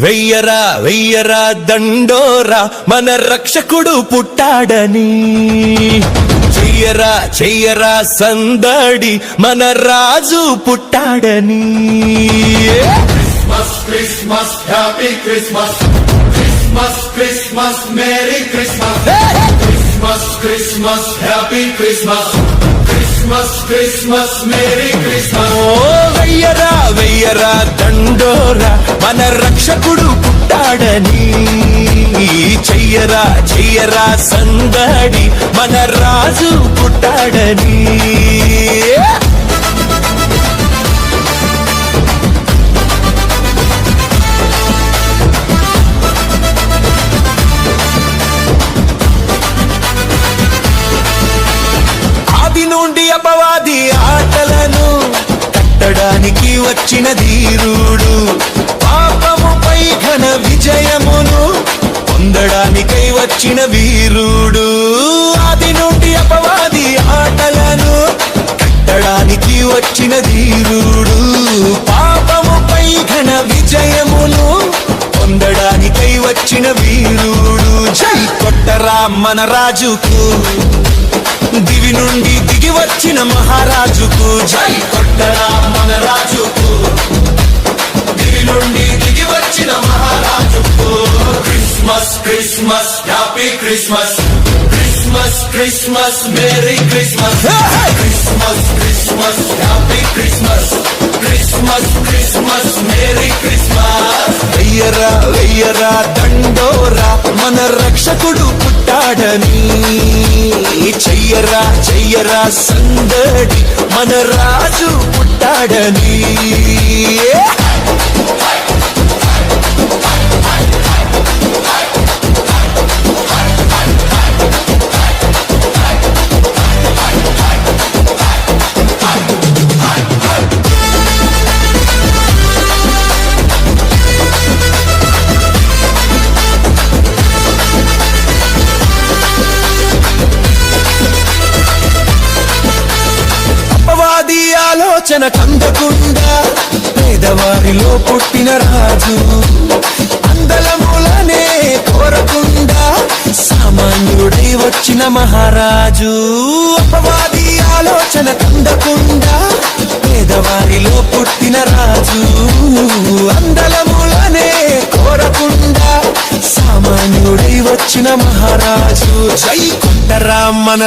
వెయ్యరా వెయ్యరా దండోరా మన రక్షకుడు పుట్టాడని, చెయ్యరా చెయ్యరా సందడి మన రాజు పుట్టాడని. Christmas Christmas happy Christmas, Christmas Christmas merry Christmas, Christmas Christmas happy Christmas, Christmas Christmas merry Christmas. ఓ వెయ్యరా వెయ్యరా దండోరా మన రక్షకుడు పుట్టాడని, చెయ్యరా చెయ్యరా సందడి మన రాజు పుట్టాడని. ఆది నుండి అపవాది ఆటలను కట్టడానికి వచ్చిన ధీరుడు, పాపముపై ఘన విజయమును పొందడానికై వచ్చిన వీరుడు. ఆది నుండి అపవాది ఆటలను కట్టడానికి వచ్చిన ధీరుడు, పాపముపై ఘన విజయమును పొందడానికై వచ్చిన వీరుడు. జై కొట్టరా మన రాజుకు, దివి నుండి దిగి వచ్చిన మహారాజుకు. జై కొట్టరా మన రాజుకు, దివి నుండి దిగి వచ్చిన మహారాజుకు. Christmas Christmas happy Christmas, Christmas Christmas merry Christmas, Christmas Christmas happy Christmas, Christmas Christmas merry Christmas. వెయ్యరా వెయ్యరా దండోరా మన రక్షకుడు పుట్టాడని, చెయ్యరా చెయ్యరా సందడి మన రాజు పుట్టాడని. అపవాది ఆలోచన కందకుండా పేదవారిలో పుట్టిన రాజు, అందలములనే కోరకుండా సామాన్యుడై వచ్చిన మహారాజు. అపవాది ఆలోచన కందకుండా పేదవారిలో పుట్టిన రాజు, అందలములనే కోరకుండా సామాన్యుడై వచ్చిన మహారాజు. జై కొట్టరా మన